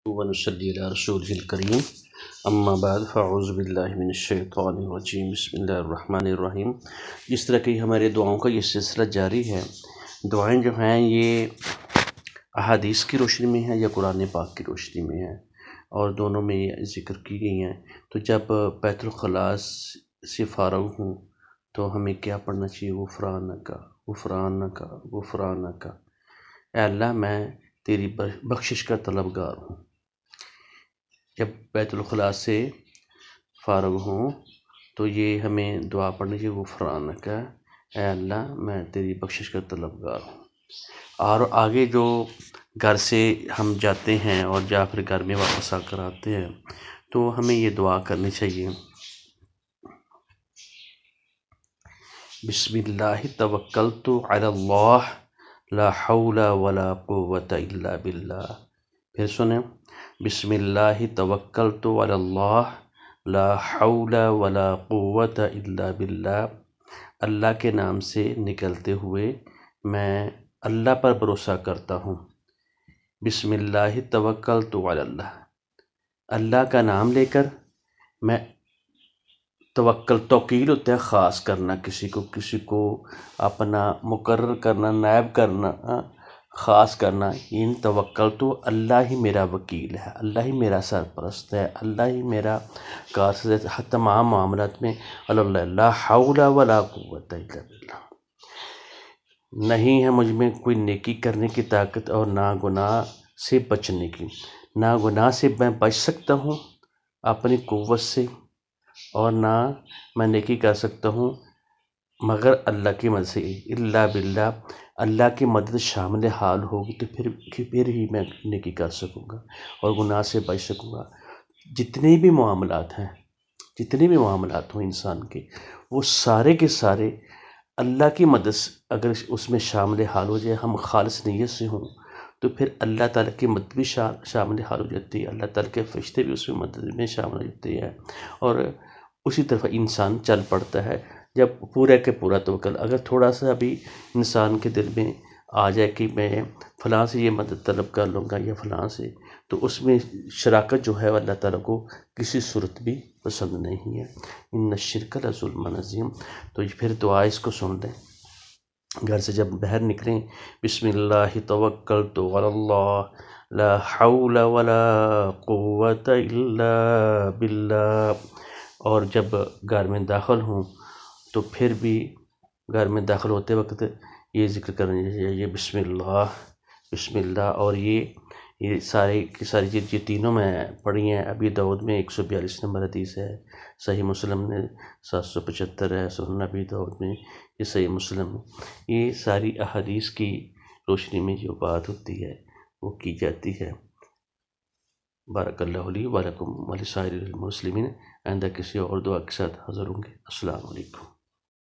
ونصلی علی رسول الکریم اما بعد فاعوذ باللہ من الشیطان الرجیم بسم اللہ الرحمن الرحیم۔ جس طرح کہ ہمارے دعاؤں کا یہ سلسلہ جاری ہے، دعائیں جو ہیں یہ احادیث کی روشنی میں ہیں یا قرآن پاک کی روشنی میں ہیں، اور دونوں میں یہ ذکر کی گئی ہیں۔ تو جب بیت الخلاء سے فارغ ہوں تو ہمیں کیا پڑھنا چاہیے؟ غفرانک غفرانک غفرانک، اے اللہ میں تیری بخشش کا طلبگار ہوں۔ جب بیت الخلاء سے فارغ ہوں تو یہ ہمیں دعا پڑھنی چاہیے، غفرانک، اے اللہ میں تیری بخشش کا طلبگار ہوں۔ اور آگے جو گھر سے ہم جاتے ہیں اور یا پھر گھر میں واپس آ کر آتے ہیں تو ہمیں یہ دعا کرنی چاہیے، بسم اللہ توکلت علی اللہ لا حول ولا قوة الا باللہ۔ پھر سنیں، بسم اللہ توکلت علی اللہ لا حول ولا قوة الا باللہ، اللہ کے نام سے نکلتے ہوئے میں اللہ پر بھروسہ کرتا ہوں۔ بسم اللہ توکلت علی اللہ، اللہ کا نام لے کر میں توکیل ہوتا ہے خاص کرنا، کسی کو اپنا مقرر کرنا، نائب کرنا، خاص کرنا۔ ان توکلت، اللہ ہی میرا وکیل ہے، اللہ ہی میرا سرپرست ہے، اللہ ہی میرا کارساز ہے تمام معاملات میں، اللہ لا حول ولا قوت الا باللہ۔ نہیں ہے مجھ میں کوئی نیکی کرنے کی طاقت اور نہ گناہ سے بچنے کی، نہ گناہ سے میں بچ سکتا ہوں اپنی قوت سے، اور نہ میں نیکی کر سکتا ہوں مگر اللہ کی مدد سے، الا باللہ، اللہ کی مدد شامل حال ہوگی تو پھر ہی میں نیکی کر سکوں گا اور گناہ سے بچ سکوں گا۔ جتنے بھی معاملات ہیں، جتنے بھی معاملات ہوں انسان کے، وہ سارے کے سارے اللہ کی مدد اگر اس میں شامل حال ہو جائے، ہم خالص نیت سے ہوں تو پھر اللہ تعالیٰ کی مدد بھی شامل حال ہو جاتی ہے، اللہ تعالیٰ کے فرشتے بھی اس میں مدد میں شامل ہو جاتے ہیں، اور اسی طرف انسان چل پڑتا ہے جب پورا کے پورا توکل۔ اگر تھوڑا سا بھی انسان کے دل میں آ جائے کہ میں فلاں سے یہ مدد طلب کر لوں گا یا فلاں سے، تو اس میں شراکت جو ہے اللہ تعالیٰ کو کسی صورت بھی پسند نہیں ہے۔ ان الشرک لظلم عظیم۔ تو پھر دعا اس کو سن لیں، گھر سے جب باہر نکلیں، بسم اللہ توکلت علی اللہ لا حول ولا قوة الا باللہ، اور جب گھر میں داخل ہوں تو پھر بھی گھر میں داخل ہوتے وقت یہ ذکر کرنا چاہیے، بسم اللہ بسم اللہ۔ اور یہ ساری کی ساری یہ تینوں میں پڑھی ہیں۔ ابی داؤد میں 142 نمبر حدیث ہے، صحیح مسلم میں 775 ہے، سنن ابی داؤد میں یہ صحیح مسلم ہے۔ یہ ساری احادیث کی روشنی میں جو بات ہوتی ہے وہ کی جاتی ہے۔ بارک اللہ لی و لکم ولسائر المسلمین۔ آئندہ کسی اور دعا کے ساتھ حاضر ہوں گے۔ السلام علیکم۔